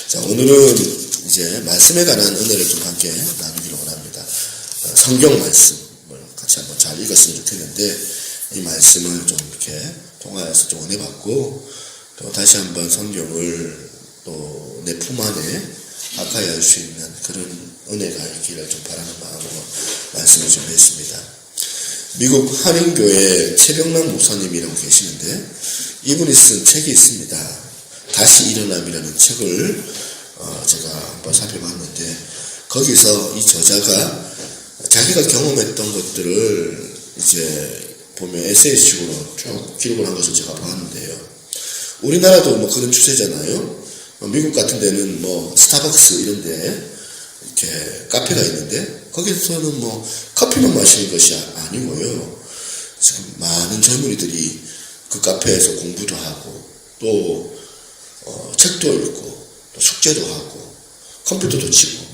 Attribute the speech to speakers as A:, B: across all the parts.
A: 자, 오늘은 이제 말씀에 관한 은혜를 좀 함께 나누기를 원합니다. 성경 말씀을 같이 한번 잘 읽었으면 좋겠는데, 이 말씀을 좀 이렇게 통하여서 좀 은혜 받고, 또 다시 한번 성경을 또 내 품 안에 가까이 할 수 있는 그런 은혜가 있기를 좀 바라는 마음으로 말씀을 좀 했습니다. 미국 한인교회 최병남 목사님이라고 계시는데, 이분이 쓴 책이 있습니다. 다시 일어남이라는 책을 제가 한번 살펴봤는데, 거기서 이 저자가 자기가 경험했던 것들을 이제 보면 에세이식으로 쭉 기록을 한 것을 제가 봤는데요. 우리나라도 뭐 그런 추세잖아요. 미국 같은 데는 뭐 스타벅스 이런 데 이렇게 카페가 있는데, 거기서는 뭐 커피만 마시는 것이 아니고요. 지금 많은 젊은이들이 그 카페에서 공부도 하고, 또 책도 읽고, 또 숙제도 하고, 컴퓨터도 치고,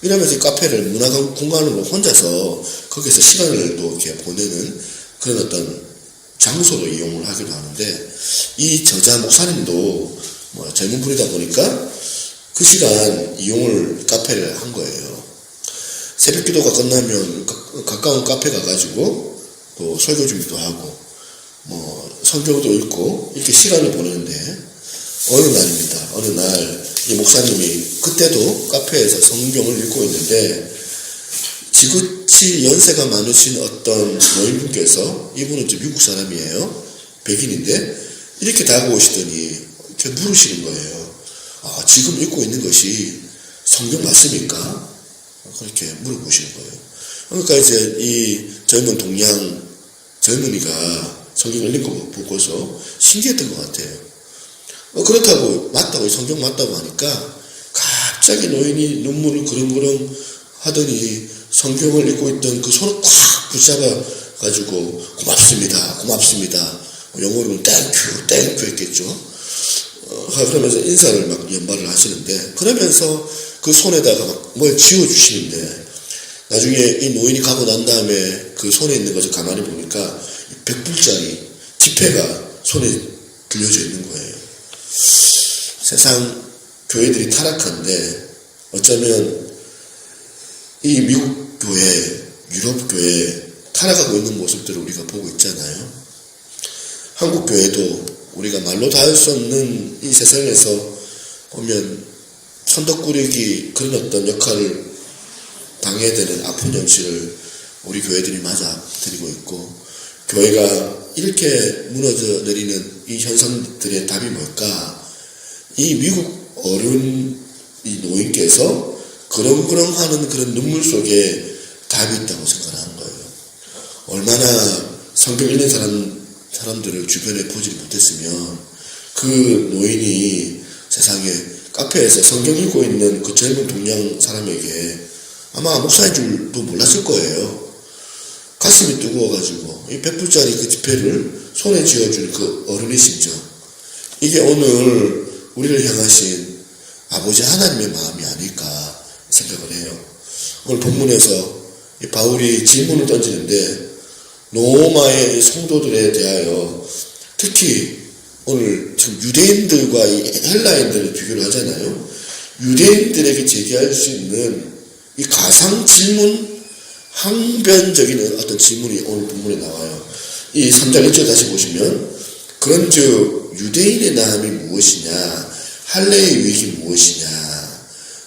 A: 이러면서 이 카페를 문화 공간으로 혼자서 거기서 시간을 또 이렇게 보내는 그런 어떤 장소로 이용을 하기도 하는데, 이 저자 목사님도 뭐 젊은 분이다 보니까 그 시간 이용을 카페를 한 거예요. 새벽 기도가 끝나면 가까운 카페 가가지고 또 설교 준비도 하고 뭐 성경도 읽고 이렇게 시간을 보내는데, 어느 날입니다. 어느 날 이 목사님이 그때도 카페에서 성경을 읽고 있는데, 지긋이 연세가 많으신 어떤 노인분께서, 이분은 좀 미국 사람이에요. 백인인데 이렇게 다가오시더니 이렇게 물으시는 거예요. 지금 읽고 있는 것이 성경 맞습니까? 그렇게 물어보시는 거예요. 그러니까 이제 이 젊은 동양 젊은이가 성경을 읽는 거 보고서 신기했던 것 같아요. 그렇다고 맞다고, 성경 맞다고 하니까 갑자기 노인이 눈물을 그렁그렁 하더니 성경을 읽고 있던 그 손을 꽉 붙잡아 가지고 고맙습니다. 영어로는 땡큐 했겠죠. 그러면서 인사를 막 연발을 하시는데, 그러면서 그 손에다가 막 뭘 지워주시는데, 나중에 이 노인이 가고 난 다음에 그 손에 있는 것을 가만히 보니까 100불짜리 지폐가 손에 들려져 있는 거예요. 세상 교회들이 타락한데, 어쩌면 이 미국 교회, 유럽 교회 타락하고 있는 모습들을 우리가 보고 있잖아요. 한국 교회도 우리가 말로 다 할 수 없는 이 세상에서 보면 천덕꾸러기 그런 어떤 역할을 당해야 되는 아픈 현실을 우리 교회들이 맞아들이고 있고, 교회가 이렇게 무너져 내리는 이 현상들의 답이 뭘까? 이 미국 어른 이 노인께서 그렁그렁하는 그런 눈물 속에 답이 있다고 생각하는 거예요. 얼마나 성경 읽는 사람들을 주변에 보지 못했으면 그 노인이 세상에 카페에서 성경 읽고 있는 그 젊은 동양 사람에게 아마 목사인 줄도 몰랐을 거예요. 가슴이 뜨거워가지고 이 100불짜리 그 지폐를 손에 쥐어줄 그 어른의 심정, 이게 오늘 우리를 향하신 아버지 하나님의 마음이 아닐까 생각을 해요. 오늘 본문에서 이 바울이 질문을 던지는데, 로마의 성도들에 대하여, 특히 오늘 지금 유대인들과 이 헬라인들을 비교를 하잖아요. 유대인들에게 제기할 수 있는 이 가상 질문, 항변적인 어떤 질문이 오늘 본문에 나와요. 이 3장 1절 다시 보시면, 그런즉 유대인의 나음이 무엇이냐, 할례의 유익이 무엇이냐.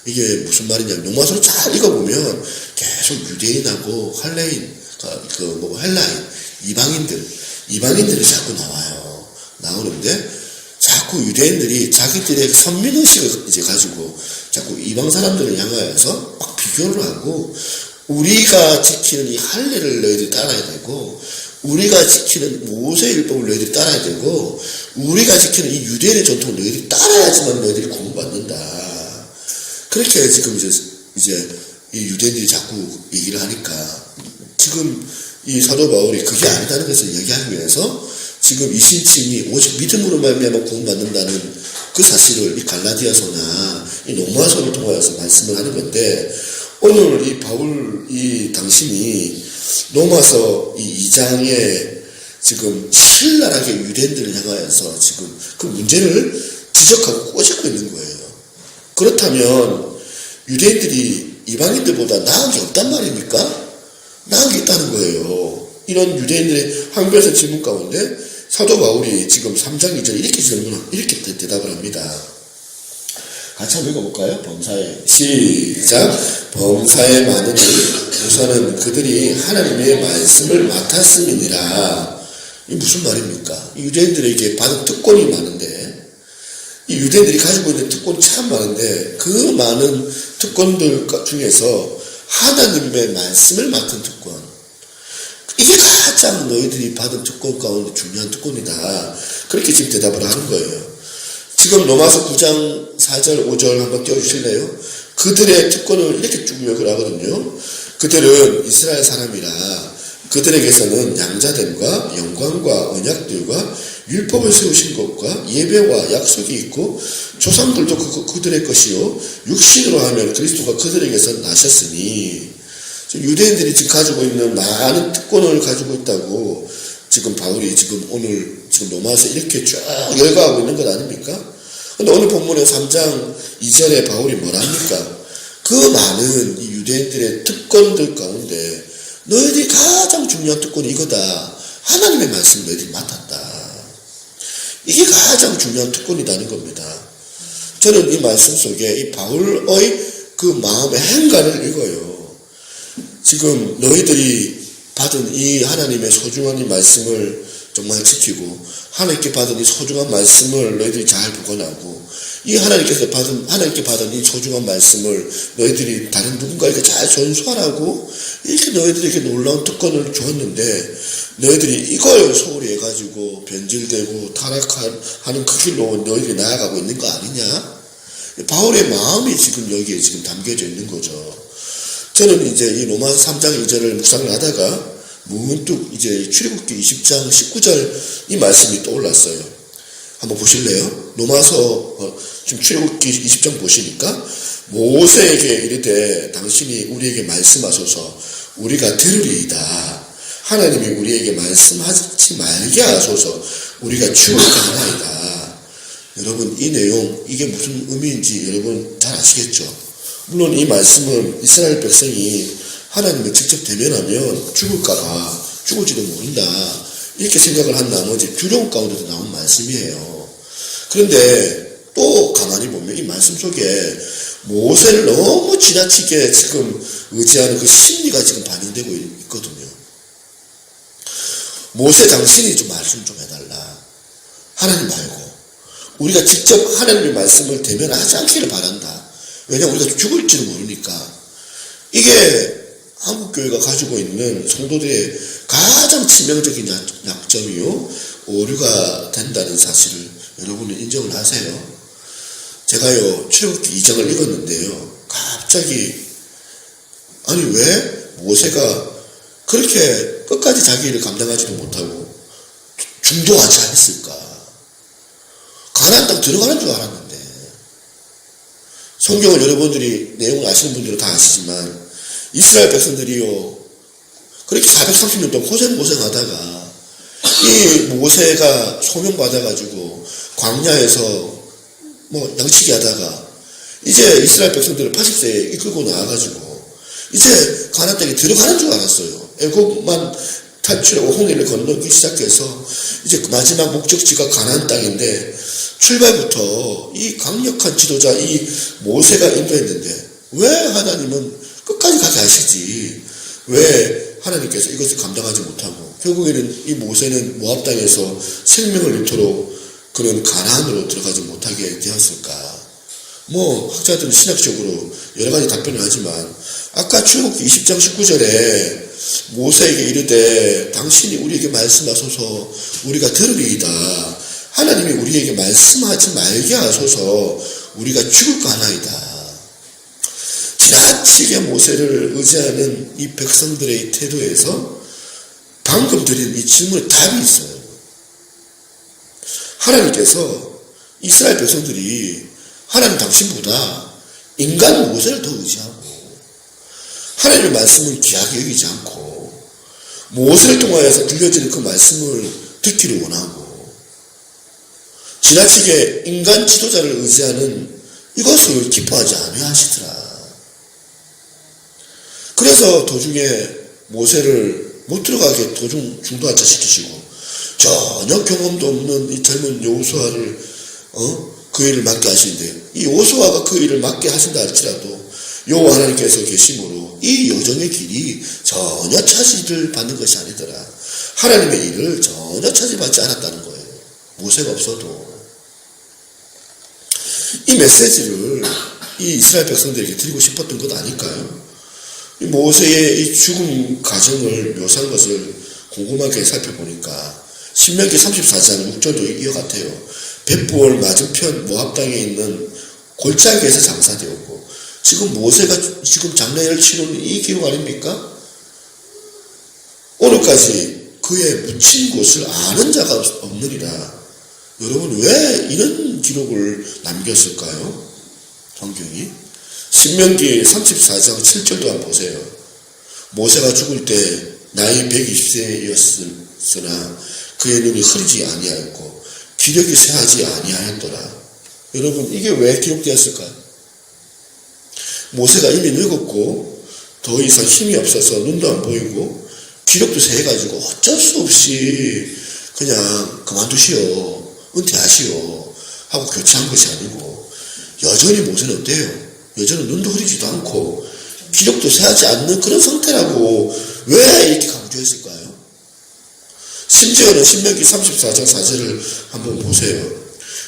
A: 이게 무슨 말이냐면, 로마서를 잘 읽어보면 계속 유대인하고 할례인, 헬라인, 이방인들이 자꾸 나오는데, 자꾸 유대인들이 자기들의 선민의식을 이제 가지고 자꾸 이방 사람들을 향하여서 막 비교를 하고, 우리가 지키는 이 할례를 너희들이 따라야 되고, 우리가 지키는 모세의 율법을 너희들이 따라야 되고, 우리가 지키는 이 유대인의 전통을 너희들이 따라야지만 너희들이 구원받는다. 그렇게 지금 이제 이 유대인들이 자꾸 얘기를 하니까, 지금 이 사도 바울이 그게 아니다는 것을 얘기하기 위해서 지금 이 신칭이 오직 믿음으로 말미암아 구원받는다는 그 사실을 이 갈라디아서나 이 로마서를 통하여서 말씀을 하는 건데, 오늘 이 바울 이 당신이 로마서 이 2장에 지금 신랄하게 유대인들을 향하여서 지금 그 문제를 지적하고 꼬집고 있는 거예요. 그렇다면 유대인들이 이방인들보다 나은 게 없단 말입니까? 나은 게 있다는 거예요. 이런 유대인들의 황변성 질문 가운데 사도 바울이 지금 3장 2절 이렇게 대답을 합니다. 같이 한번 읽어볼까요? 범사에 시작. 범사에 많으니 우선은 그들이 하나님의 말씀을 맡았음이니라. 이 무슨 말입니까? 유대인들에게 받은 특권이 많은데, 이 유대인들이 가지고 있는 특권이 참 많은데, 그 많은 특권들 중에서 하나님의 말씀을 맡은 특권, 이게 가장 너희들이 받은 특권 가운데 중요한 특권이다. 그렇게 지금 대답을 하는 거예요. 지금 로마서 9장 4절 5절 한번 띄워주실래요? 그들의 특권을 이렇게 쭉 요약을 하거든요. 그들은 이스라엘 사람이라 그들에게서는 양자됨과 영광과 언약들과 율법을 세우신 것과 예배와 약속이 있고 조상들도 그들의 것이요 육신으로 하면 그리스도가 그들에게서 나셨으니, 유대인들이 지금 가지고 있는 많은 특권을 가지고 있다고 지금 바울이 지금 오늘 지금 로마서 이렇게 쭉 열거하고 있는 것 아닙니까? 근데 오늘 본문의 3장 2절에 바울이 뭐라 합니까? 그 많은 이 유대인들의 특권들 가운데 너희들이 가장 중요한 특권이 이거다. 하나님의 말씀을 너희들이 맡았다. 이게 가장 중요한 특권이라는 겁니다. 저는 이 말씀 속에 이 바울의 그 마음의 행간을 읽어요. 지금 너희들이 받은 이 하나님의 소중한 이 말씀을 정말 지키고 하나님께 받은 이 소중한 말씀을 너희들이 잘 보관하고 이 하나님께 받은 이 소중한 말씀을 너희들이 다른 누군가에게 잘 전수하라고 이렇게 너희들에게 놀라운 특권을 주었는데 너희들이 이걸 소홀히 해가지고 변질되고 타락하는 그 길로 너희들이 나아가고 있는 거 아니냐? 바울의 마음이 지금 여기에 지금 담겨져 있는 거죠. 저는 이제 이 로마서 3장 2절을 묵상을 하다가 문득 이제 출애굽기 20장 19절 이 말씀이 떠올랐어요. 한번 보실래요? 로마서 지금 출애굽기 20장 보시니까 모세에게 이르되 당신이 우리에게 말씀하소서 우리가 들으리이다. 하나님이 우리에게 말씀하지 말게 하소서 우리가 죽을까 하나이다. 여러분 이 내용 이게 무슨 의미인지 여러분 잘 아시겠죠? 물론 이 말씀은 이스라엘 백성이 하나님을 직접 대면하면 죽을지도 모른다 이렇게 생각을 한 나머지 두려움 가운데서 나온 말씀이에요. 그런데 또 가만히 보면 이 말씀 속에 모세를 너무 지나치게 지금 의지하는 그 심리가 지금 반영되고 있거든요. 모세 당신이 좀 말씀 좀 해달라. 하나님 말고 우리가 직접 하나님의 말씀을 대면하지 않기를 바란다. 왜냐하면 우리가 죽을지도 모르니까. 이게 한국교회가 가지고 있는 성도들의 가장 치명적인 약점이요 오류가 된다는 사실을 여러분은 인정을 하세요. 제가요 출애굽기 2장을 읽었는데요 갑자기 아니 왜 모세가 그렇게 끝까지 자기 일을 감당하지도 못하고 중도하지 않았을까? 가나안 땅 들어가는 줄 알았는데 성경을 여러분들이 내용을 아시는 분들은 다 아시지만 이스라엘 백성들이요 그렇게 430년 동안 고생하다가 이 모세가 소명받아가지고 광야에서 뭐 양치기 하다가 이제 이스라엘 백성들을 80세에 이끌고 나와가지고 이제 가나안 땅에 들어가는 줄 알았어요. 애국만 탈출하고 홍해를 건너기 시작해서 이제 그 마지막 목적지가 가나안 땅인데 출발부터 이 강력한 지도자 이 모세가 인도했는데 왜 하나님은 끝까지 가게 하시지? 왜 하나님께서 이것을 감당하지 못하고 결국에는 이 모세는 모압 땅에서 생명을 잃도록 그런 가나안으로 들어가지 못하게 되었을까? 뭐 학자들은 신학적으로 여러 가지 답변을 하지만 아까 출애굽기 20장 19절에 모세에게 이르되 당신이 우리에게 말씀하소서 우리가 들으리이다. 하나님이 우리에게 말씀하지 말게 하소서 우리가 죽을까 하나이다. 지나치게 모세를 의지하는 이 백성들의 태도에서 방금 드린 이 질문에 답이 있어요. 하나님께서 이스라엘 백성들이 하나님 당신보다 인간 모세를 더 의지하고 하나님의 말씀을 귀하게 여기지 않고 모세를 통하여서 들려지는 그 말씀을 듣기를 원하고 지나치게 인간 지도자를 의지하는 이것을 기뻐하지 아니하시더라. 그래서 도중에 모세를 못 들어가게 중도하차 시키시고 전혀 경험도 없는 이 젊은 여호수아를 그 일을 맡게 하시는데, 이 여호수아가 그 일을 맡게 하신다 할지라도 여호와 하나님께서 계심으로 이 여정의 길이 전혀 차지를 받는 것이 아니더라. 하나님의 일을 전혀 차지받지 않았다는 거예요. 모세가 없어도. 이 메시지를 이 이스라엘 백성들에게 드리고 싶었던 것 아닐까요? 이 모세의 이 죽음 과정을 묘사한 것을 곰곰하게 살펴보니까 신명기 34장 6절도 이와 같아요. 벳부올 맞은편 모압 땅에 있는 골짜기에서 장사되었고, 지금 모세가 지금 장례를 치르는 이 기록 아닙니까? 오늘까지 그의 묻힌 곳을 아는 자가 없느니라. 여러분, 왜 이런 기록을 남겼을까요? 성경이. 신명기 34장 7절도 한번 보세요. 모세가 죽을 때 나이 120세였으나 그의 눈이 흐리지 아니하였고 기력이 쇠하지 아니하였더라. 여러분, 이게 왜 기록되었을까요? 모세가 이미 늙었고 더 이상 힘이 없어서 눈도 안 보이고 기력도 쇠해가지고 어쩔 수 없이 그냥 그만두시오, 은퇴하시오 하고 교체한 것이 아니고, 여전히 모세는 어때요? 여전히 눈도 흐리지도 않고 기력도 쇠하지 않는 그런 상태라고 왜 이렇게 강조했을까요? 심지어는 신명기 34장 4절을 한번 보세요.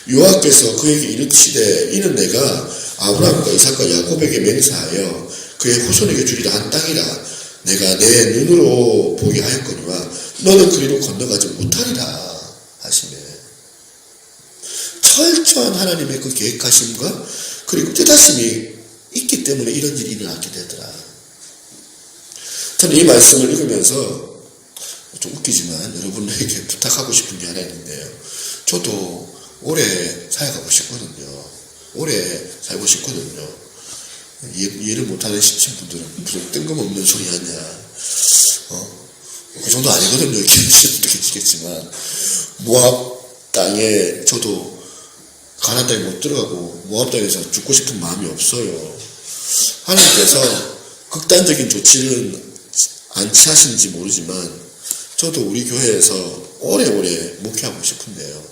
A: 여호와께서 그에게 이르시되 이는 내가 아브라함과 이삭과 야곱에게 맹세하여 그의 후손에게 주리라 한 땅이라. 내가 내 눈으로 보게 하였거니와 너는 그리로 건너가지 못하리라 하시네. 철저한 하나님의 그 계획하심과 그리고 뜻하심이 있기 때문에 이런 일이 일어나게 되더라. 저는 이 말씀을 읽으면서 좀 웃기지만 여러분에게 부탁하고 싶은 게 하나 있는데요. 저도 오래 살아가고 싶거든요. 오래 살고 싶거든요. 이해를 못하는 분들은 무슨 뜬금없는 소리 하냐. 그 정도 아니거든요. 기분도 계시겠지만. 모압 땅에 저도 가나안 땅에 못 들어가고 모압 땅에서 죽고 싶은 마음이 없어요. 하나님께서 극단적인 조치는 안 취하시는지 모르지만 저도 우리 교회에서 오래오래 목회하고 싶은데요.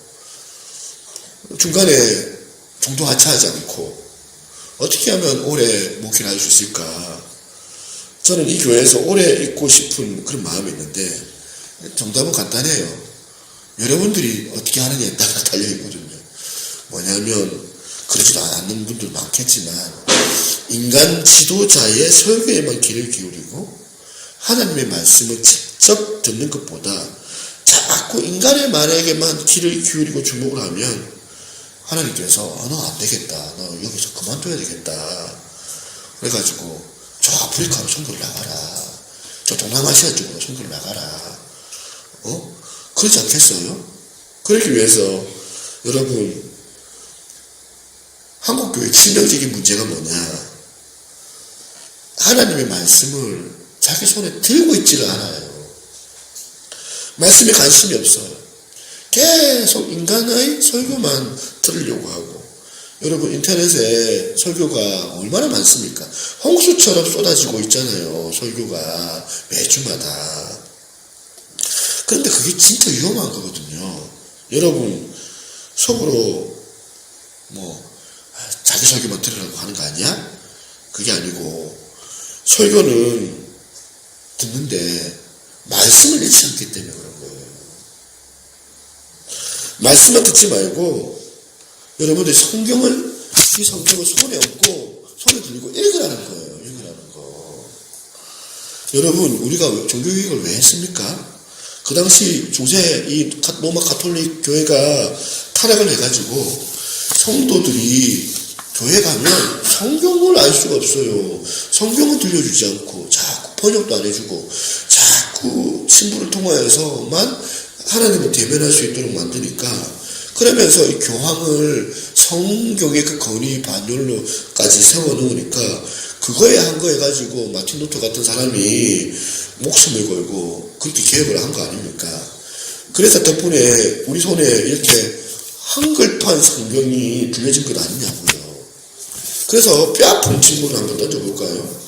A: 중간에 중도 하차하지 않고 어떻게 하면 오래 목회를 할 수 있을까? 저는 이 교회에서 오래 있고 싶은 그런 마음이 있는데 정답은 간단해요. 여러분들이 어떻게 하느냐에 따라 달려있거든요. 뭐냐면 그러지도 않는 분들 많겠지만 인간 지도자의 설교에만 귀를 기울이고 하나님의 말씀을 직접 듣는 것보다 자꾸 인간의 말에게만 귀를 기울이고 주목을 하면 하나님께서 너 안 되겠다, 너 여기서 그만둬야 되겠다 그래가지고 저 아프리카로 선교를 나가라, 저 동남아시아 쪽으로 선교를 나가라, 그러지 않겠어요? 그러기 위해서 여러분, 한국교회 치명적인 문제가 뭐냐? 하나님의 말씀을 자기 손에 들고 있지를 않아요. 말씀에 관심이 없어요. 계속 인간의 설교만 들으려고 하고. 여러분, 인터넷에 설교가 얼마나 많습니까? 홍수처럼 쏟아지고 있잖아요. 설교가 매주마다. 그런데 그게 진짜 위험한 거거든요. 여러분, 속으로 자기 설교만 들으라고 하는 거 아니야? 그게 아니고 설교는 듣는데 말씀을 잃지 않기 때문에 그런 거예요. 말씀만 듣지 말고 여러분들이 이 성경을 손에 얹고 손에 들고 읽으라는 거예요. 읽으라는 거. 여러분, 우리가 종교개혁을 왜 했습니까? 그 당시 중세 이 로마 가톨릭 교회가 타락을 해가지고 성도들이 교회 가면 성경을 알 수가 없어요. 성경은 들려주지 않고 자꾸 번역도 안 해주고 자꾸 신부를 통하여서만 하나님을 대면할 수 있도록 만드니까, 그러면서 이 교황을 성경의 그 건의 반열로까지 세워놓으니까 그거에 한 거 해가지고 마틴 루터 같은 사람이 목숨을 걸고 그렇게 개혁을 한 거 아닙니까? 그래서 덕분에 우리 손에 이렇게 한글판 성경이 들려진 것 아니냐고요. 그래서 뼈아픈 질문을 한번 던져볼까요?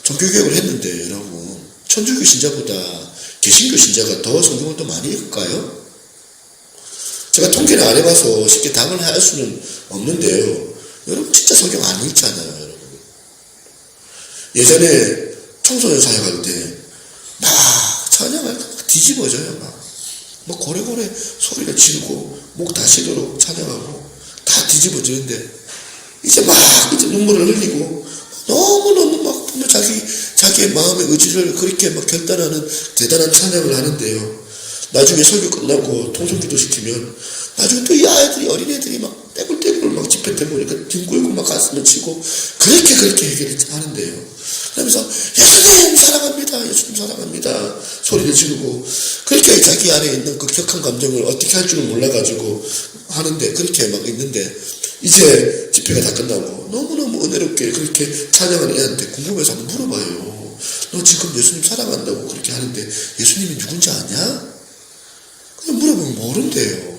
A: 종교개혁을 했는데 여러분, 천주교 신자보다 개신교 신자가 더 성경을 더 많이 읽을까요? 제가 통계를 안 해봐서 쉽게 답을 할 수는 없는데요. 여러분 진짜 성경 안 읽잖아요. 여러분. 예전에 청소년 사역할 때 막 찬양할 때 뒤집어져요. 막 고래고래 소리를 지르고 목 다시도록 찬양하고 다 뒤집어지는데 이제 눈물을 흘리고 너무너무 막 보면 자기의 마음의 의지를 그렇게 막 결단하는 대단한 찬양을 하는데요. 나중에 설교 끝나고 통성기도 시키면 나중에 또 이 아이들이 어린애들이 막 떼굴떼굴 막 집회 때 보니까 뒹굴고 막 가슴을 치고 그렇게 얘기를 하는데요. 그러면서 예수님 사랑합니다. 예수님 사랑합니다. 소리를 지르고 그렇게 자기 안에 있는 그 격한 감정을 어떻게 할 줄을 몰라가지고 하는데 그렇게 막 있는데 이제 집회가 다 끝나고 너무너무 은혜롭게 그렇게 찬양하는 애한테 궁금해서 한번 물어봐요. 너 지금 예수님 사랑한다고 그렇게 하는데 예수님이 누군지 아냐? 그냥 물어보면 모른대요.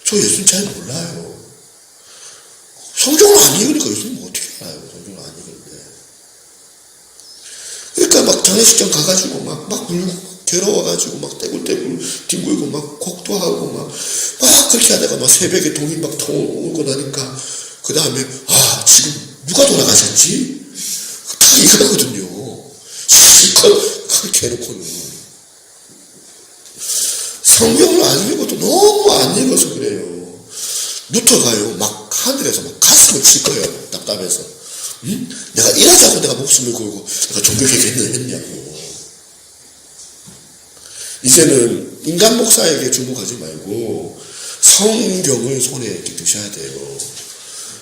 A: 저 예수님 잘 몰라요. 성경을 안 읽으니까 예수님 어떻게 알아요? 성경을 안 읽는데. 그러니까 막 장례식장 가가지고 막 울고 괴로워가지고 막 떼굴떼굴 뒹굴고 막 곡도 하고 막 그렇게 하다가 막 새벽에 동이 막 오고 나니까 그 다음에 지금 누가 돌아가셨지? 딱 이거거든요. 실컷 그렇게 해놓고는 성경을 안 읽어도 너무 안 읽어서 그래요. 누터가요 막 하늘에서 막 가슴을 칠 거예요. 답답해서. 내가 이러자고 내가 목숨을 걸고 내가 종교개혁을 했냐고. 이제는 인간 목사에게 주목하지 말고 성경을 손에 이렇게 드셔야 돼요.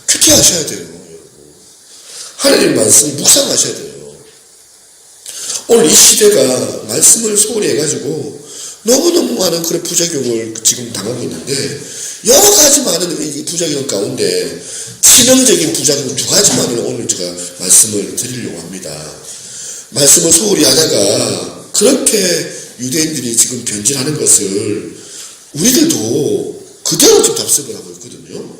A: 큐티하셔야 돼요. 하나님 말씀 묵상하셔야 돼요. 오늘 이 시대가 말씀을 소홀히 해가지고 너무너무 많은 그런 부작용을 지금 당하고 있는데 여러 가지 많은 이 부작용 가운데 치명적인 부작용 두 가지만을 오늘 제가 말씀을 드리려고 합니다. 말씀을 소홀히 하다가 그렇게 유대인들이 지금 변질하는 것을 우리들도 그대로 좀 답습을 하고 있거든요.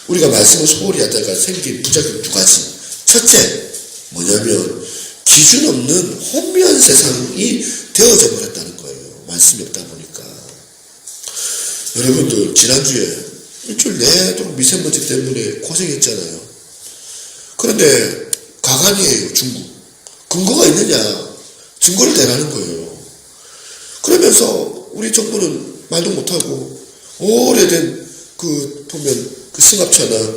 A: 우리가 말씀을 소홀히 하다가 생긴 부작용 두 가지. 첫째, 뭐냐면 기준 없는 혼미한 세상이 되어져 버렸다는 거예요. 말씀이 없다 보니까. 여러분들 지난주에 일주일 내도록 미세먼지 때문에 고생했잖아요. 그런데 가관이에요. 중국. 근거가 있느냐. 증거를 대라는 거예요. 그러면서 우리 정부는 말도 못하고 오래된 보면 그 승합차나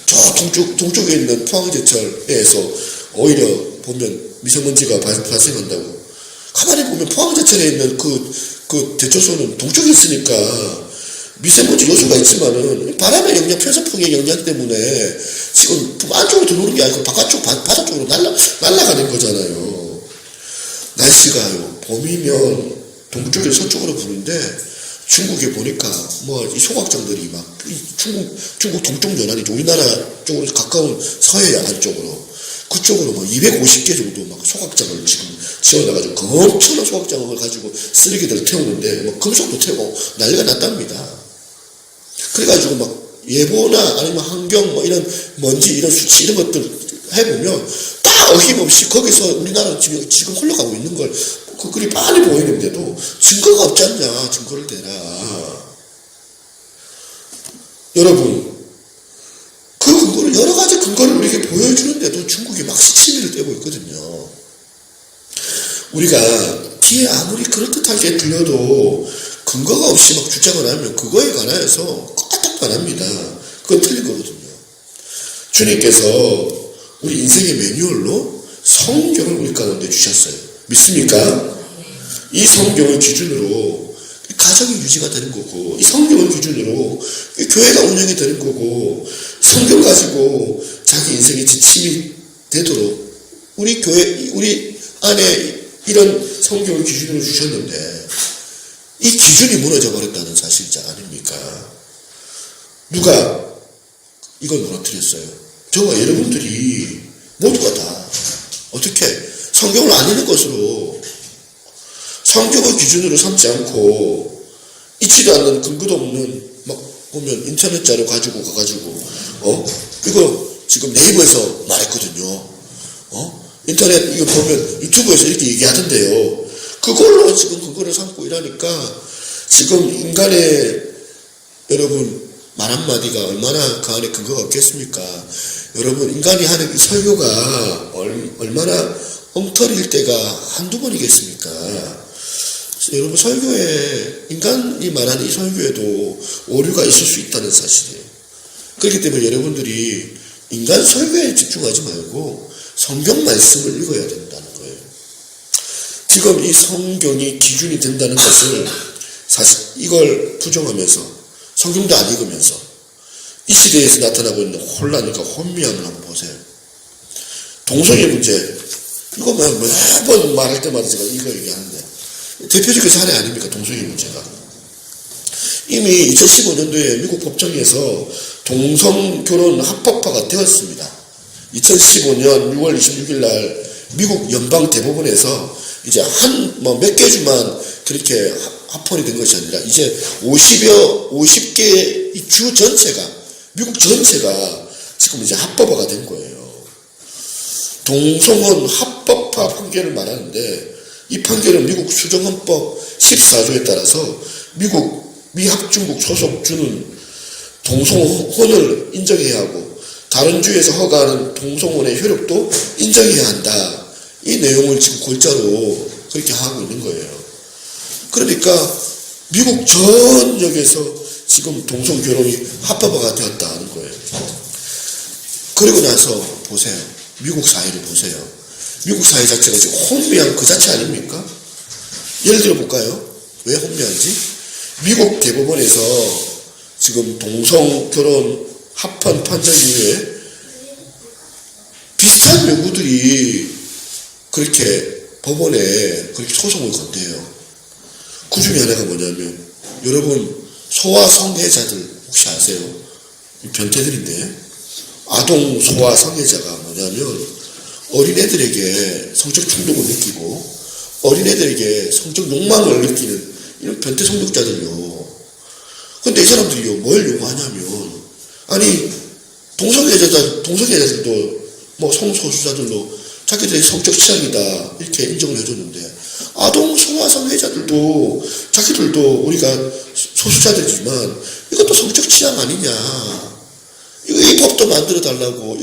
A: 저 동쪽에 있는 포항제철에서 오히려 보면 미세먼지가 발생한다고. 가만히 보면 포항제철에 있는 그 대초소는 동쪽에 있으니까 미세먼지 요소가 있지만은 바람의 영향, 편서풍의 영향 때문에 지금 안쪽으로 들어오는 게 아니고 바깥 쪽으로 날아가는 거잖아요. 날씨가요, 봄이면 동쪽에서 서쪽으로 부는데 중국에 보니까 이 소각장들이 막 중국 동쪽 연안이죠. 우리나라 쪽으로 가까운 서해 안쪽으로 그쪽으로 250개 정도 막 소각장을 지금 지어놔가지고 엄청난 소각장을 가지고 쓰레기들을 태우는데 금속도 태우고 난리가 났답니다. 그래가지고 막 예보나 아니면 환경 이런 먼지 이런 수치 이런 것들 해보면 딱 어김없이 거기서 우리나라 지금 흘러가고 있는 걸 그리 많이 보이는데도 증거가 없지 않냐. 증거를 대라. 여러분, 그 근거를 여러 가지 근거를 우리에게 보여주는데도 중국이 막 시치미를 떼고 있거든요. 우리가 뒤에 아무리 그럴듯하게 들려도 근거가 없이 막 주장을 하면 그거에 관하여서 까딱만 합니다. 그건 틀린 거거든요. 주님께서 우리 인생의 매뉴얼로 성경을 우리 가운데 주셨어요. 믿습니까? 이 성경을 기준으로 가정이 유지가 되는 거고, 이 성경을 기준으로 교회가 운영이 되는 거고, 성경 가지고 자기 인생의 지침이 되도록 우리 교회, 우리 안에 이런 성경을 기준으로 주셨는데 이 기준이 무너져 버렸다는 사실이지 아닙니까? 누가 이걸 무너뜨렸어요? 저와 여러분들이 모두가 다 어떻게 성경을 안 읽는 것으로 성경을 기준으로 삼지 않고 있지도 않는 근거도 없는 막 보면 인터넷 자료 가지고 가가지고 이거 지금 네이버에서 말했거든요. 인터넷 이거 보면 유튜브에서 이렇게 얘기하던데요. 그걸로 지금 그거를 삼고 이러니까 지금 인간의 여러분 말 한마디가 얼마나 그 안에 근거가 없겠습니까? 여러분 인간이 하는 이 설교가 얼마나 엉터리일 때가 한두 번이겠습니까? 여러분 설교에 인간이 말하는 이 설교에도 오류가 있을 수 있다는 사실이에요. 그렇기 때문에 여러분들이 인간 설교에 집중하지 말고 성경 말씀을 읽어야 된다는 거예요. 지금 이 성경이 기준이 된다는 것을 사실 이걸 부정하면서 성경도 안 읽으면서 이 시대에서 나타나고 있는 혼란과 혼미함을 한번 보세요. 동성애 문제 이거 매번 말할 때마다 제가 이거 얘기하는데 대표적인 사례 아닙니까? 동성애 문제가 이미 2015년도에 미국 법정에서 동성결혼 합법화가 되었습니다. 2015년 6월 26일 날 미국 연방 대법원에서 이제 몇 개 주만 그렇게 합헌이 된 것이 아니라 이제 50개 이 주 전체가 미국 전체가 지금 이제 합법화가 된 거예요. 동성혼 합법화 판결을 말하는데 이 판결은 미국 수정헌법 14조에 따라서 미국 미합중국 소속 주는 동성혼을 인정해야 하고 다른 주에서 허가하는 동성혼의 효력도 인정해야 한다. 이 내용을 지금 골자로 그렇게 하고 있는 거예요. 그러니까 미국 전역에서 지금 동성결혼이 합법화가 되었다는 거예요. 그리고 나서 보세요. 미국 사회를 보세요. 미국 사회 자체가 지금 혼미한 그 자체 아닙니까? 예를 들어 볼까요? 왜 혼미한지? 미국 대법원에서 지금 동성결혼 합헌 판정 이후에 비슷한 요구들이 그렇게 법원에 그렇게 소송을 건대요. 그 중에 하나가 뭐냐면 여러분 소아 성애자들 혹시 아세요? 변태들인데 아동 소아 성애자가 뭐냐면 어린애들에게 성적 충동을 느끼고 어린애들에게 성적 욕망을 느끼는 이런 변태 성욕자들요. 근데 이 사람들이요 뭘 요구하냐면 아니 동성애자들도 뭐 성소수자들로 자기들의 성적 취향이다 이렇게 인정을 해줬는데 아동 소아 성애자들도 자기들도 우리가 소수자들이지만 이것도 성적 취향 아니냐 이 법도 만들어 달라고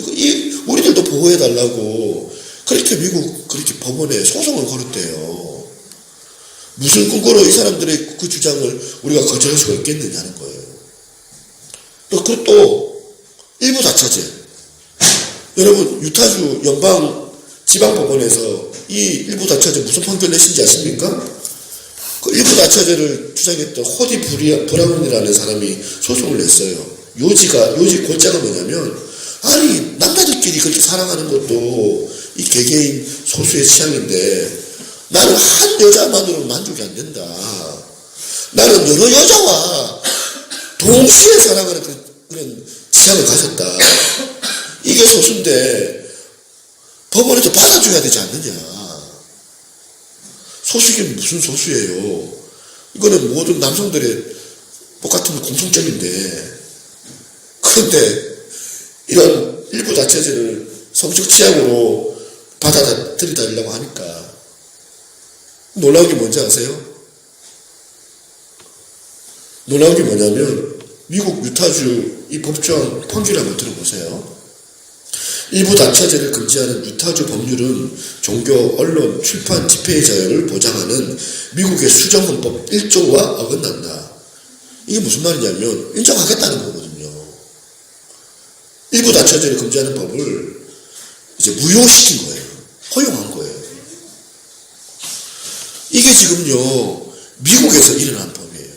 A: 우리들도 보호해 달라고 그렇게 미국 그렇게 법원에 소송을 걸었대요. 무슨 근거로 이 사람들의 그 주장을 우리가 거절할 수가 있겠느냐는 거예요. 또 일부 다처제 여러분 유타주 연방 지방법원에서 이 일부 다처제 무슨 판결 내신지 아십니까? 그 일부 다처제를 주장했던 호디 브라운이라는 사람이 소송을 냈어요. 요지 골자가 뭐냐면 아니 남자들끼리 그렇게 사랑하는 것도 이 개개인 소수의 취향인데 나는 한 여자만으로는 만족이 안 된다. 나는 여러 여자와 동시에 사랑하는 그런 취향을 가졌다. 이게 소수인데 법원에서 받아줘야 되지 않느냐. 소수이긴 무슨 소수예요. 이거는 모든 남성들의 똑같은 공통점인데 그런데 이런 일부 자체제를 성적 취향으로 받아들이려고 하니까 놀라운 게 뭔지 아세요? 놀라운 게 뭐냐면 미국 유타주 이 법정 판결을 한번 들어보세요. 일부 다처제를 금지하는 유타주 법률은 종교, 언론, 출판, 집회의 자유를 보장하는 미국의 수정헌법 1조와 어긋난다. 이게 무슨 말이냐면 인정하겠다는 거거든요. 일부 다처제를 금지하는 법을 이제 무효시킨 거예요. 허용한 거예요. 이게 지금요 미국에서 일어난 법이에요.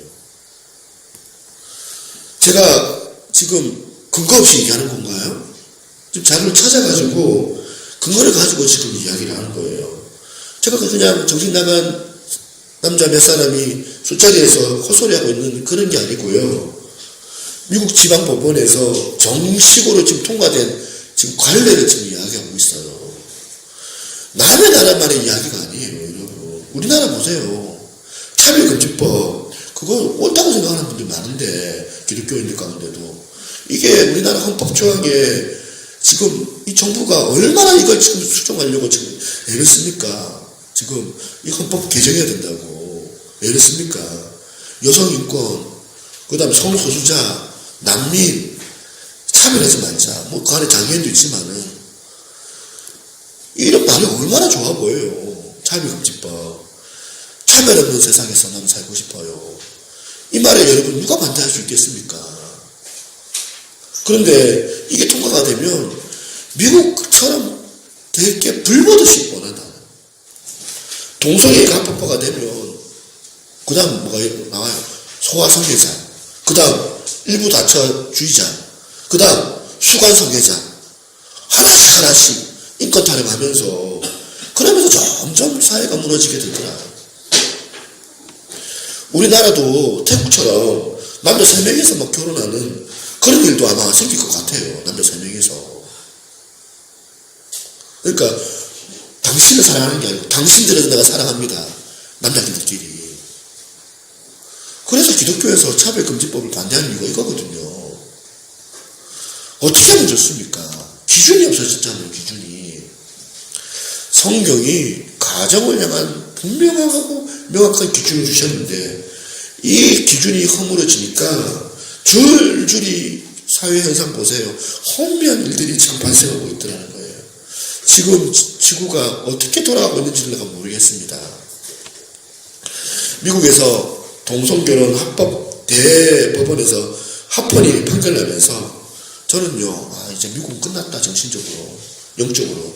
A: 제가 지금 근거 없이 얘기하는 건가요? 지금 자료를 찾아가지고 근거를 가지고 지금 이야기를 하는 거예요. 제가 그냥 정신 나간 남자 몇 사람이 술자리에서 헛소리하고 있는 그런 게 아니고요. 미국 지방법원에서 정식으로 지금 통과된 지금 관례를 지금 이야기하고 있어요. 남의 나라만의 이야기가 아니에요, 여러분. 우리나라 보세요. 차별금지법 그거 옳다고 생각하는 분들 많은데 기독교인들 가운데도 이게 우리나라 헌법 조항에 지금 이 정부가 얼마나 이걸 지금 수정하려고 지금 애를 씁니까? 지금 이 헌법 개정해야 된다고 애를 씁니까? 여성 인권, 그 다음에 성소수자, 난민, 차별하지 말자. 뭐, 그 안에 장애인도 있지만은, 이런 말이 얼마나 좋아 보여요. 차별금지법. 차별 없는 세상에서 나는 살고 싶어요. 이 말에 여러분 누가 반대할 수 있겠습니까? 그런데 이게 통과가 되면 미국처럼 되게 불보듯이 뻔하다. 동성애가 합법화가 되면 그 다음 뭐가 나와요? 소아성애자, 그 다음 일부 다처주의자, 그 다음 수관성애자, 하나씩 인권 타령하면서 그러면서 점점 사회가 무너지게 되더라. 우리나라도 태국처럼 남녀 3명이서 막 결혼하는 그런 일도 아마 생길 것 같아요. 남녀 3명이서. 그러니까 당신을 사랑하는 게 아니고 당신들을 내가 사랑합니다. 남자들끼리. 그래서 기독교에서 차별금지법을 반대하는 이유가 이거거든요. 어떻게 하면 좋습니까? 기준이 없어졌잖아요. 기준이. 성경이 가정을 향한 분명하고 명확한 기준을 주셨는데 이 기준이 허물어지니까 줄줄이 사회현상 보세요. 혼미한 일들이 지금 발생하고 있더라는 거예요. 지금 지구가 어떻게 돌아가고 있는지를 내가 모르겠습니다. 미국에서 동성결혼 합법 대법원에서 합헌이 판결나면서 저는요, 이제 미국은 끝났다, 정신적으로, 영적으로.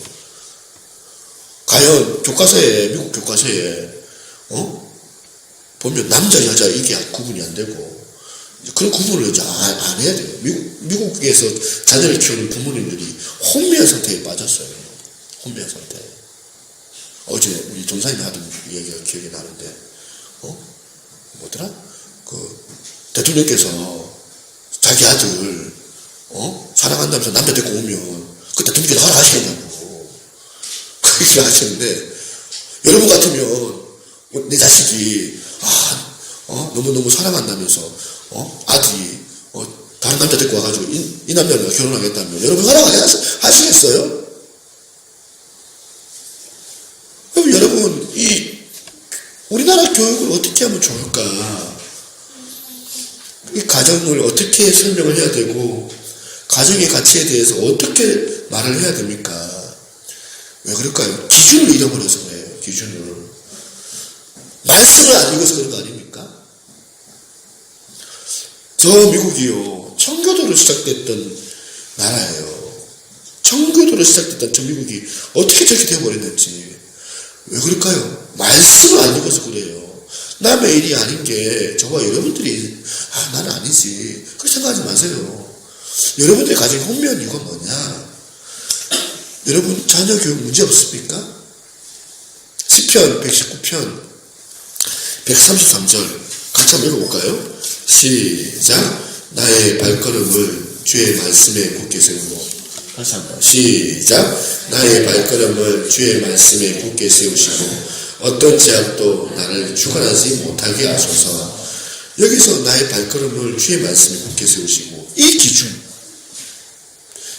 A: 과연 교과서에, 미국 교과서에, 보면 남자, 여자 이게 구분이 안 되고, 그런 구분을 이제 안 해야 돼요. 미국에서 자녀를 키우는 부모님들이 혼미한 상태에 빠졌어요. 혼미한 상태. 어제 우리 전사님이 하던 얘기가 기억이 나는데, 뭐더라? 대통령께서 자기 아들, 사랑한다면서 남자 데리고 오면, 그 대통령께서 허락하시겠냐고. 그 얘기를 하시는데, 여러분 같으면, 내 자식이, 너무너무 사랑한다면서, 아들이, 다른 남자 데리고 와가지고, 이 남자랑 결혼하겠다면, 여러분 허락하시겠어요? 그럼 여러분, 우리나라 교육을 어떻게 하면 좋을까? 이 가정을 어떻게 설명을 해야 되고, 가정의 가치에 대해서 어떻게 말을 해야 됩니까? 왜 그럴까요? 기준을 잃어버려서 그래요, 기준을. 말씀을 안 읽어서 그런 거 아닙니까? 저 미국이요, 청교도로 시작됐던 나라예요. 청교도로 시작됐던 저 미국이 어떻게 저렇게 되어버렸는지. 왜 그럴까요? 말씀을 안 읽어서 그래요. 남의 일이 아닌 게 저와 여러분들이 나는 아니지 그렇게 생각하지 마세요. 여러분들의 가정이 혼미한 이유가 뭐냐? 여러분 자녀 교육 문제 없습니까? 시편 119편 133절 같이 한번 읽어볼까요? 시작. 나의 발걸음을 주의 말씀에 굳게 세우고, 다시 한번 시작. 나의 발걸음을 주의 말씀에 굳게 세우시고 어떤 제약도 나를 주관하지 못하게 하소서. 여기서 나의 발걸음을 주의 말씀에 굳게 세우시고, 이 기준,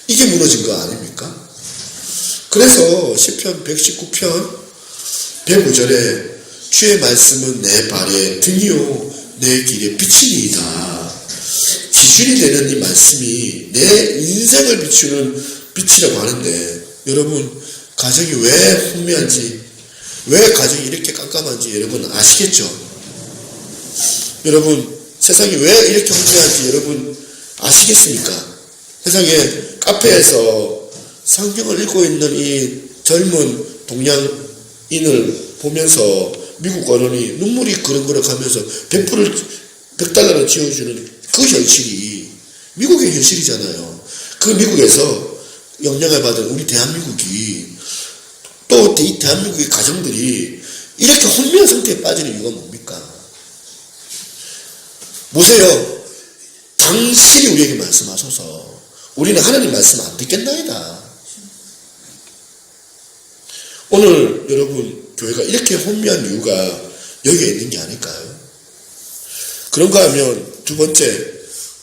A: 이게 무너진 거 아닙니까? 그래서 시편 119편 105절에 주의 말씀은 내 발에 등이요 내 길에 빛이니이다. 기준이 되는 이 말씀이 내 인생을 비추는 빛이라고 하는데, 여러분 가정이 왜 혼미한지, 왜 가정이 이렇게 깜깜한지 여러분 아시겠죠? 여러분 세상이 왜 이렇게 혼미한지 여러분 아시겠습니까? 세상에 카페에서 성경을 읽고 있는 이 젊은 동양인을 보면서 미국 언론이 눈물이 그렁그렁하면서 100달러를 지어주는 그 현실이 미국의 현실이잖아요. 그 미국에서 영향을 받은 우리 대한민국이, 또 이 대한민국의 가정들이 이렇게 혼미한 상태에 빠지는 이유가 뭡니까? 보세요. 당신이 우리에게 말씀하셔서 우리는 하나님 말씀 안 듣겠나이다. 오늘 여러분 교회가 이렇게 혼미한 이유가 여기에 있는 게 아닐까요? 그런가 하면 두 번째,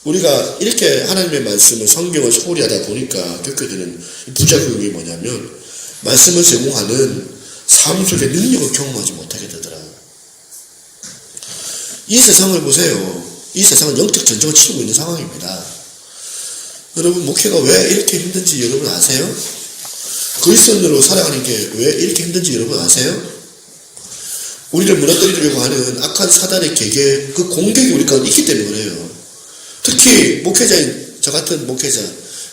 A: 우리가 이렇게 하나님의 말씀을 성경을 소홀히 하다 보니까 겪게 되는 부작용이 뭐냐면 말씀을 제공하는 삶 속의 능력을 경험하지 못하게 되더라. 이 세상을 보세요. 이 세상은 영적 전쟁을 치르고 있는 상황입니다. 여러분 목회가 왜 이렇게 힘든지 여러분 아세요? 그리스도인으로 살아가는 게 왜 이렇게 힘든지 여러분 아세요? 우리를 무너뜨리려고 하는 악한 사단의 계계, 그 공격이 우리 가운데 있기 때문에 그래요. 특히 목회자인 저 같은 목회자,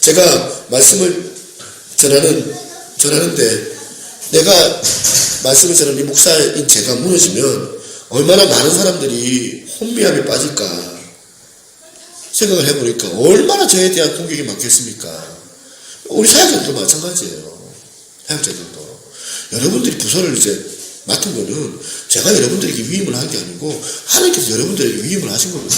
A: 제가 말씀을 전하는데 내가 말씀을 전하는 이 목사인 제가 무너지면 얼마나 많은 사람들이 혼미함에 빠질까 생각을 해보니까 얼마나 저에 대한 공격이 많겠습니까? 우리 사역자들도 마찬가지예요. 사역자들도. 여러분들이 부서를 이제 맡은 거는 제가 여러분들에게 위임을 한 게 아니고 하나님께서 여러분들에게 위임을 하신 겁니다.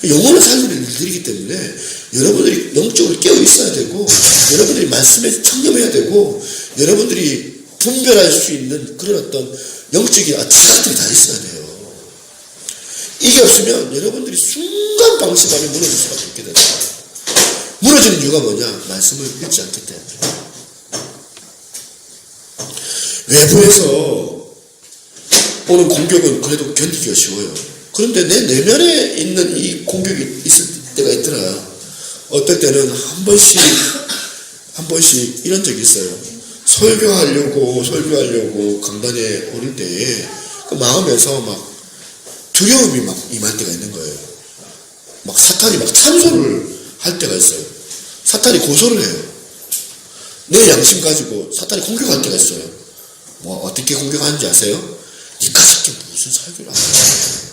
A: 영혼을 살리는 일들이기 때문에 여러분들이 영적으로 깨어 있어야 되고 여러분들이 말씀에 청렴해야 되고 여러분들이 분별할 수 있는 그런 어떤 영적인 지각들이 다 있어야 돼요. 이게 없으면 여러분들이 순간 방심하면 무너질 수밖에 없게 됩니다. 무너지는 이유가 뭐냐? 말씀을 읽지 않기 때문에. 외부에서 오는 공격은 그래도 견디기가 쉬워요. 그런데 내 내면에 있는 이 공격이 있을 때가 있더라. 어떨 때는 한 번씩 이런 적이 있어요. 설교하려고 강단에 오를 때에 그 마음에서 막 두려움이 막 임할 때가 있는 거예요. 막 사탄이 막 참소를 할 때가 있어요. 사탄이 고소를 해요. 내 양심 가지고 사탄이 공격할 때가 있어요. 뭐 어떻게 공격하는지 아세요? 이 가족이 무슨 설교를 하냐?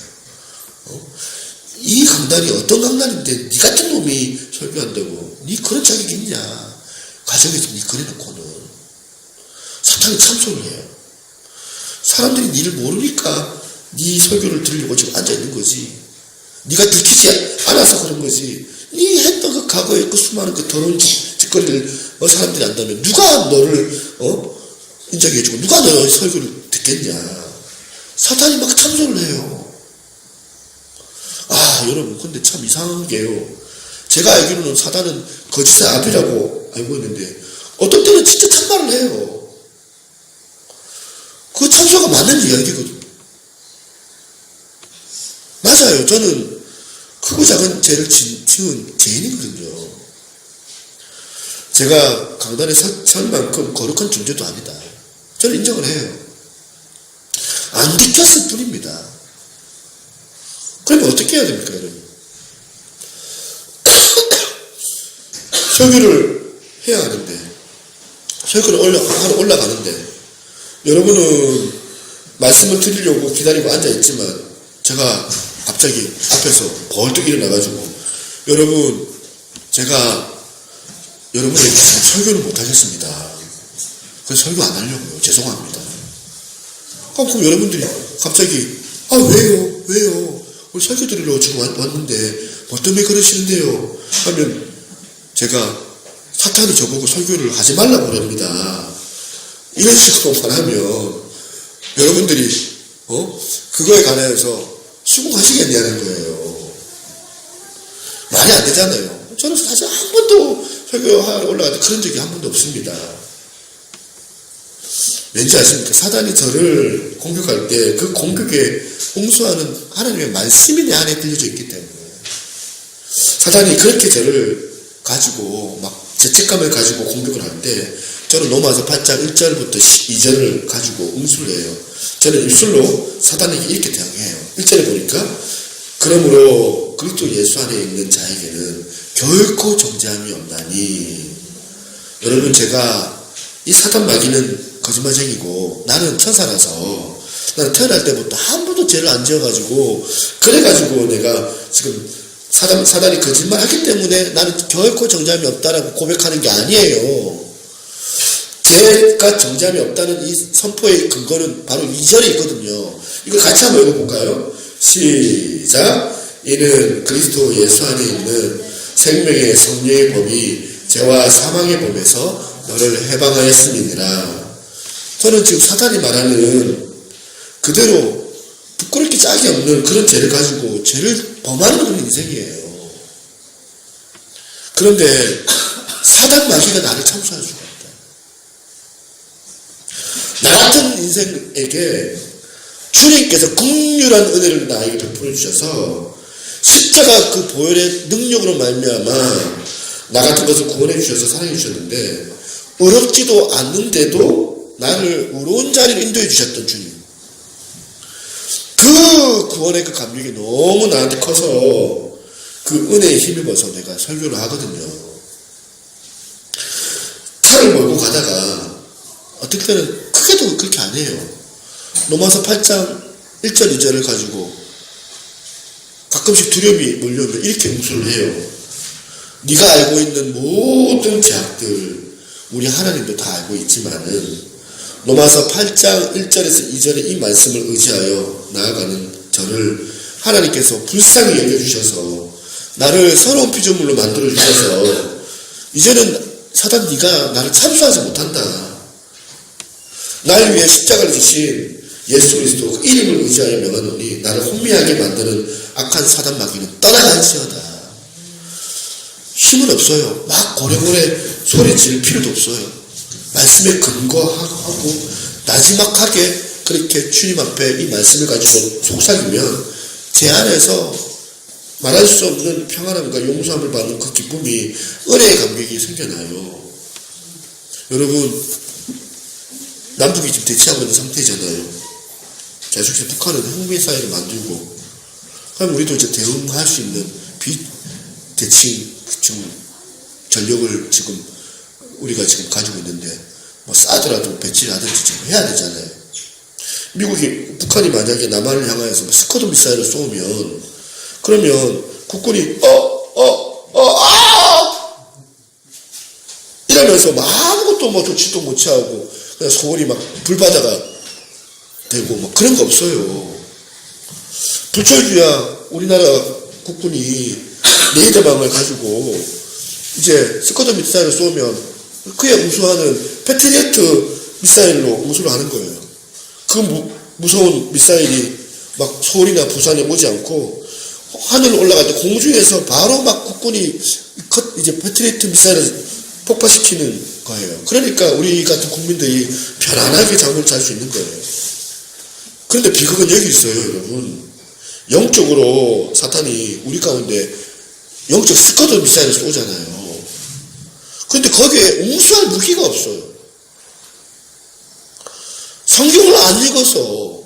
A: 이 강단이 어떤 강단인데 니 같은 놈이 설교한다고 니 그런 자격이 있냐? 가정에서 니 그래놓고는 사탄이 참소를 해요. 사람들이 니를 모르니까 니 설교를 들으려고 지금 앉아있는 거지. 니가 들키지 않아서 그런 거지. 니 했던 그 과거의 그 수많은 그 더러운 짓거리를 사람들이 안다면 누가 너를 인정해주고 누가 너의 설교를 듣겠냐. 사탄이 막 참소를 해요. 여러분 근데 참 이상한 게요. 제가 알기로는 사단은 거짓의 아비라고 알고 있는데 어떤 때는 진짜 참말을 해요. 그 참소가 맞는 이야기거든요. 맞아요. 저는 크고 작은 죄를 지은 죄인이거든요. 제가 강단에 설 만큼 거룩한 존재도 아니다. 저는 인정을 해요. 안 비켰을 뿐입니다. 그러면 어떻게 해야 됩니까, 여러분? 설교를 해야 하는데, 설교를 올라가는데, 여러분은 말씀을 드리려고 기다리고 앉아있지만, 제가 갑자기 앞에서 벌떡 일어나가지고, 여러분, 제가 여러분에게 설교를 못하겠습니다. 그래서 설교 안 하려고요. 죄송합니다. 그럼 여러분들이 갑자기, 왜요? 우리 설교 드리러 지금 왔는데, 뭐 때문에 그러시는데요? 하면, 제가 사탄이 저보고 설교를 하지 말라고 그럽니다. 이런 식으로 말하면, 여러분들이, 그거에 관해서 수긍하시겠냐는 거예요. 말이 안 되잖아요. 저는 사실 한 번도 설교하러 올라갈 때 그런 적이 한 번도 없습니다. 왠지 아십니까? 사단이 저를 공격할 때 그 공격에 홍수하는 하나님의 말씀이 내 안에 들려져 있기 때문에 사단이 그렇게 저를 가지고 막 죄책감을 가지고 공격을 할 때 저는 로마서 8장 1절부터 2절을 가지고 응수를 해요. 저는 입술로 사단에게 이렇게 대항해요. 1절에 보니까 그러므로 그리스도 예수 안에 있는 자에게는 결코 정죄함이 없나니. 여러분 제가 이 사단 마귀는 거짓말쟁이고 나는 천사라서 나는 태어날 때부터 한 번도 죄를 안 지어가지고 그래가지고 내가 지금 사단이 거짓말하기 때문에 나는 결코 정죄함이 없다라고 고백하는 게 아니에요. 죄가 정죄함이 없다는 이 선포의 근거는 바로 2절에 있거든요. 이걸 같이 한번 읽어볼까요? 시작. 이는 그리스도 예수 안에 있는 생명의 성령의 법이 죄와 사망의 법에서 너를 해방하였음이니라. 저는 지금 사탄이 말하는 그대로 부끄럽게 짝이 없는 그런 죄를 가지고 죄를 범하는 그런 인생이에요. 그런데 사단 마귀가 나를 참수할 수가 없다. 나 같은 인생에게 주님께서 긍휼한 은혜를 나에게 베풀어 주셔서 십자가 그 보혈의 능력으로 말미암아 나 같은 것을 구원해 주셔서 사랑해 주셨는데 어렵지도 않는데도 나를 의로운 자리로 인도해 주셨던 주님, 그 구원의 그 감격이 너무 나한테 커서 그 은혜에 힘입어서 내가 설교를 하거든요. 차를 몰고 가다가 어떨 때는 크게도 그렇게 안 해요. 로마서 8장 1절 2절을 가지고 가끔씩 두려움이 몰려오면 이렇게 웅수를 해요. 네가 알고 있는 모든 죄악들 우리 하나님도 다 알고 있지만은 로마서 8장 1절에서 2절의 이 말씀을 의지하여 나아가는 저를 하나님께서 불쌍히 여겨주셔서 나를 새로운 피조물로 만들어주셔서 이제는 사단 네가 나를 참수하지 못한다. 나를 위해 십자가를 지신 예수 그리스도 그 이름을 의지하여 명하노니 나를 혼미하게 만드는 악한 사단 마귀는 떠나갈지어다. 힘은 없어요. 막 고래고래 소리 지를 필요도 없어요. 말씀에 근거하고 나지막하게 그렇게 주님 앞에 이 말씀을 가지고 속삭이면 제 안에서 말할 수 없는 평안함과 용서함을 받는 그 기쁨이, 은혜의 감격이 생겨나요. 여러분, 남북이 지금 대치하고 있는 상태잖아요. 계속해서 북한은 핵미사일을 만들고, 그럼 우리도 이제 대응할 수 있는 비대칭 지금 전력을 지금 우리가 지금 가지고 있는데, 뭐 싸더라도 배치를 하든지 지금 해야 되잖아요. 북한이 만약에 남한을 향하여서 스커드 미사일을 쏘면, 그러면 국군이 이러면서 아무것도 뭐 조치도 못 취하고 그냥 소홀히 막 불바다가 되고 뭐 그런 거 없어요. 불철주야 우리나라 국군이 레이더망을 가지고 이제 스커드 미사일을 쏘면 그에 우수하는 패트리어트 미사일로 우수를 하는 거예요. 그 무서운 미사일이 막 서울이나 부산에 오지 않고 하늘로 올라갈 때 공중에서 바로 막 국군이 이제 패트리어트 미사일을 폭파시키는 거예요. 그러니까 우리 같은 국민들이 편안하게 잠을 잘 수 있는 거예요. 그런데 비극은 여기 있어요, 여러분. 영적으로 사탄이 우리 가운데 영적 스커드 미사일을 쏘잖아요. 그런데 거기에 우수할 무기가 없어요. 성경을 안 읽어서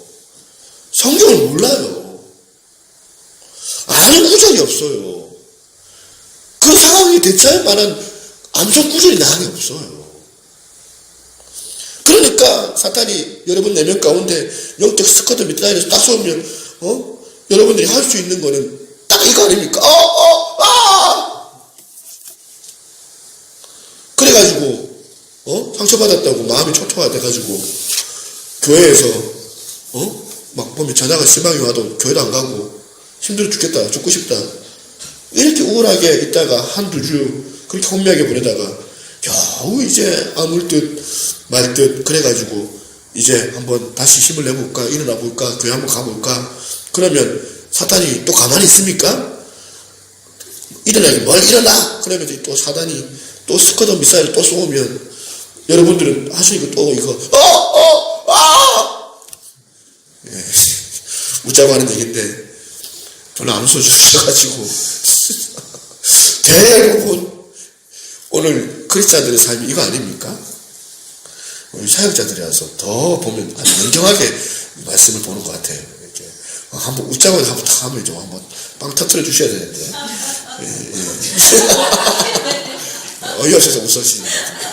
A: 성경을 몰라요. 아는 구절이 없어요. 그 상황에 대처할 만한 암송 구절이 나 안에 없어요. 그러니까 사탄이 여러분 4명 가운데 영적 스커드 미사일에서 딱 쏘면 여러분들이 할 수 있는 거는 딱 이거 아닙니까? 그래가지고 상처받았다고 마음이 초토화돼가지고 교회에서 막 보면 전화가 실망이 와도 교회도 안 가고 힘들어 죽겠다, 죽고 싶다, 이렇게 우울하게 있다가 한두 주 그렇게 혼미하게 보내다가 겨우 이제 아물 듯 말 듯 그래가지고 이제 한번 다시 힘을 내볼까, 일어나 볼까, 교회 한번 가볼까, 그러면 사탄이 또 가만히 있습니까? 일어나기 뭘 일어나? 그러면 또 사탄이 또 스커드 미사일 또 쏘면 여러분들은 하시니까 또 이거 예, 웃자고 하는 얘기인데 별로 안 웃어주셔가지고 대부분 오늘 크리스찬들의 삶이 이거 아닙니까? 우리 사역자들이라서 더 보면 아주 냉정하게 말씀을 보는 것 같아요. 이렇게 한번 웃자고 한번 다 하면 좀 한번 빵 터트려 주셔야 되는데 어이없어서 웃으시는 것 같은데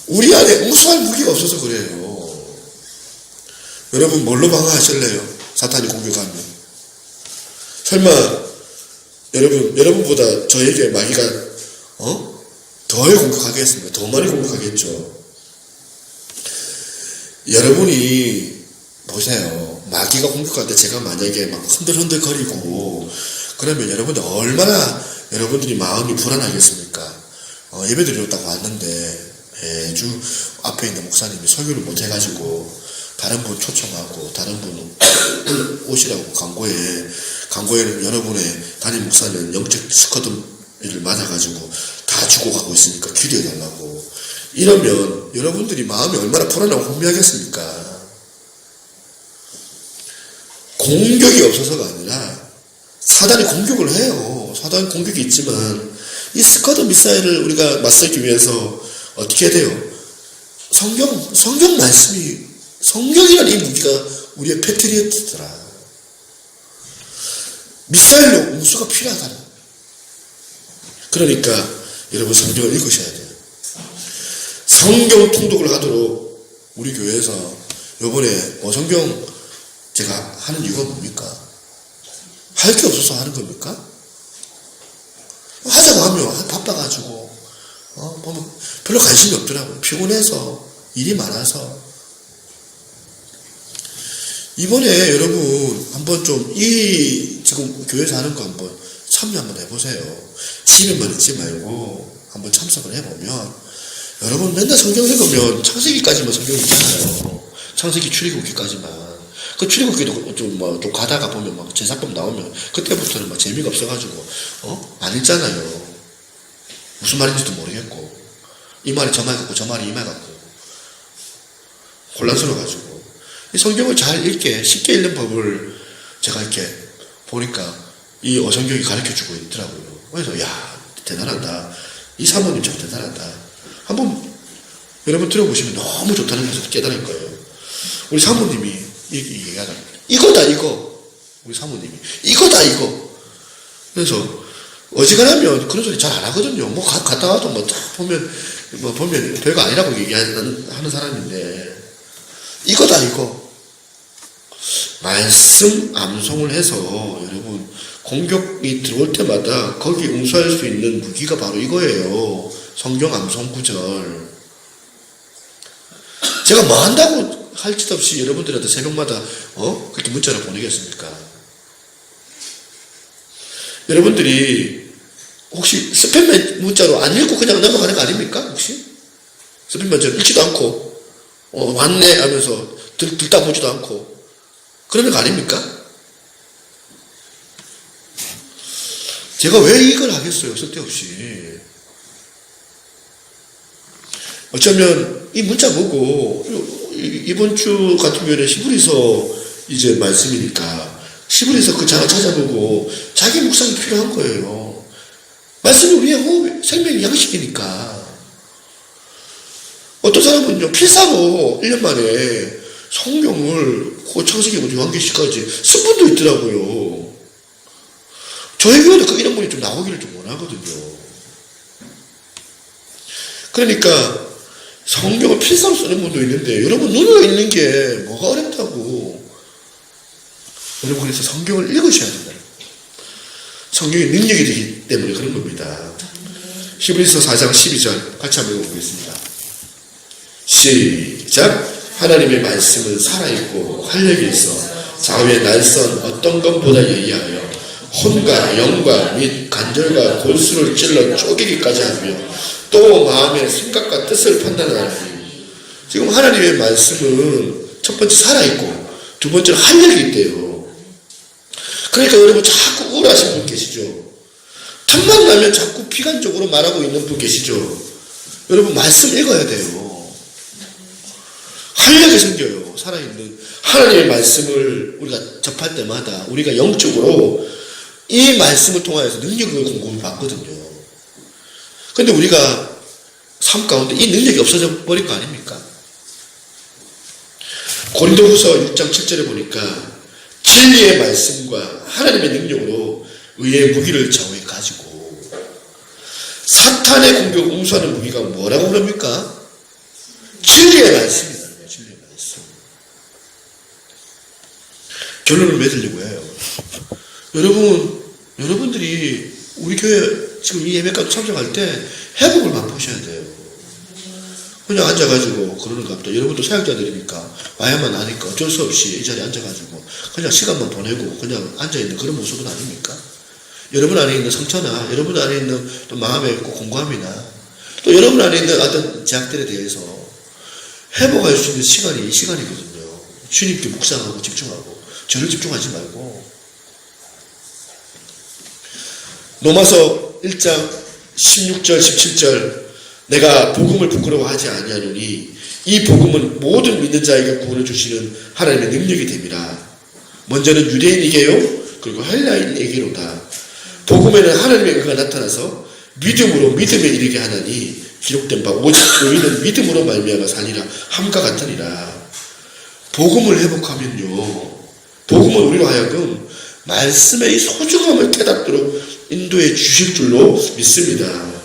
A: 우리 안에 우수할 무기가 없어서 그래요. 여러분 뭘로 방어하실래요? 사탄이 공격하면. 설마 여러분보다 저에게 마귀가 덜 공격하겠습니까? 더 많이 공격하겠죠. 여러분이 보세요. 마귀가 공격할 때 제가 만약에 막 흔들흔들 거리고 그러면 여러분들 얼마나 여러분들이 마음이 불안하겠습니까? 예배드리러 딱 왔는데 매주 앞에 있는 목사님이 설교를 못 해가지고 다른 분 초청하고 다른 분 오시라고 광고에는 여러분의 담임 목사는 영적 스쿼드 이를 맞아가지고 다 죽어가고 있으니까 기도해달라고. 이러면 여러분들이 마음이 얼마나 불안하고 혼미하겠습니까? 공격이 없어서가 아니라 사단이 공격을 해요. 사단 공격이 있지만 이 스커드 미사일을 우리가 맞서기 위해서 어떻게 해야 돼요? 성경 말씀이, 성경이라는 이 무기가 우리의 패트리어트더라. 미사일로 운수가 필요하다. 그러니까 여러분 성경을 읽으셔야 돼요. 성경 통독을 하도록 우리 교회에서 요번에 성경 제가 하는 이유가 뭡니까? 할 게 없어서 하는 겁니까? 하자고 하면 바빠가지고 보면 별로 관심이 없더라고요. 피곤해서, 일이 많아서. 이번에 여러분 한번 좀 지금 교회에서 하는 거 한번 참여 한번 해보세요. 집에만 있지 말고 한번 참석을 해보면, 여러분 맨날 성경 읽으면 창세기까지만 성경 읽잖아요. 창세기 출애굽기까지만. 그 출애굽기도 좀 가다가 보면 막 제사법 나오면 그때부터는 막 재미가 없어가지고 안 읽잖아요. 무슨 말인지도 모르겠고, 이 말이 저 말 같고 저 말이 이 말 같고 혼란스러워가지고, 이 성경을 잘 읽게 쉽게 읽는 법을 제가 이렇게 보니까 이 어성경이 가르쳐주고 있더라고요. 그래서 대단하다. 이 사모님 참 대단하다. 한번 여러분 들어보시면 너무 좋다는 것을 깨달을 거예요. 우리 사모님이 얘기하다. 이거다 이거. 우리 사모님이 이거다 이거. 그래서 어지간하면 그런 소리 잘 안 하거든요. 뭐 갔다 와도 보면 별거 아니라고 얘기하는 사람인데, 이거다 이거. 말씀 암송을 해서 여러분 공격이 들어올 때마다 거기 응수할 수 있는 무기가 바로 이거예요. 성경 암송 구절. 제가 뭐 한다고 할 짓 없이 여러분들한테 새벽마다 그렇게 문자를 보내겠습니까? 여러분들이 혹시 스팸 문자로 안 읽고 그냥 넘어가는 거 아닙니까? 혹시? 스팸 문자로 읽지도 않고 왔네 하면서 듣다 보지도 않고 그러는 거 아닙니까? 제가 왜 이걸 하겠어요? 쓸데없이. 어쩌면 이 문자 보고 이번 주 같은 경우에는 히브리서 이제 말씀이니까 히브리서 그 장을 찾아보고 자기 묵상이 필요한 거예요. 말씀이 우리의 호흡, 생명의 양식이니까. 어떤 사람은요, 필사로 1년 만에 성경을 창세기부터 요한계시까지 쓴 분도 있더라고요. 저희 교회는 이런 분이 좀 나오기를 좀 원하거든요. 그러니까 성경을 필사로 쓰는 분도 있는데, 여러분 눈으로 읽는 게 뭐가 어렵다고. 여러분 그래서 성경을 읽으셔야 된다. 성경이 능력이 되기 때문에 그런 겁니다. 히브리서 4장 12절 같이 한번 읽어보겠습니다. 시작. 하나님의 말씀은 살아있고 활력이 있어 좌우에 날선 어떤 것보다 예리하여 혼과 영과 및 간절과 골수를 찔러 쪼개기까지 하며 또 마음의 생각과 뜻을 판단하니. 지금 하나님의 말씀은 첫 번째 살아있고 두 번째는 활력이 있대요. 그러니까 여러분 자꾸 우울하신 분 계시죠? 틈만 나면 자꾸 비관적으로 말하고 있는 분 계시죠? 여러분 말씀 읽어야 돼요. 활력이 생겨요. 살아있는 하나님의 말씀을 우리가 접할 때마다 우리가 영적으로 이 말씀을 통하여서 능력을 공급을 받거든요. 근데 우리가 삶 가운데 이 능력이 없어져 버린 거 아닙니까? 고린도후서 6장 7절에 보니까 진리의 말씀과 하나님의 능력으로 의의 무기를 좌우에 가지고 사탄의 공격을 응수하는 무기가 뭐라고 그럽니까? 진리의 말씀이다. 진리의 말씀. 결론을 맺으려고 해요. 여러분들이 우리 교회 지금 이 예배까지 참석할 때 회복을 맛보셔야 돼요. 그냥 앉아가지고 그러는 것보다 여러분도 사역자들이니까 와야만 하니까 어쩔 수 없이 이 자리에 앉아가지고 그냥 시간만 보내고 그냥 앉아있는 그런 모습은 아닙니까? 여러분 안에 있는 상처나 여러분 안에 있는 또 마음의 공감이나 또 여러분 안에 있는 어떤 제약들에 대해서 회복할 수 있는 시간이 이 시간이거든요. 주님께 묵상하고 집중하고 저를 집중하지 말고. 로마서 1장 16절 17절 내가 복음을 부끄러워하지 아니하노니 이 복음은 모든 믿는 자에게 구원을 주시는 하나님의 능력이 됨이라. 먼저는 유대인에게요 그리고 헬라인에게로다. 복음에는 하나님의 의가 나타나서 믿음으로 믿음에 이르게 하나니 기록된 바 오직 의인은 믿음으로 말미암아 살리라 함과 같으니라. 복음을 회복하면요 복음은 우리로 하여금 말씀의 소중함을 깨닫도록 인도해 주실 줄로 믿습니다.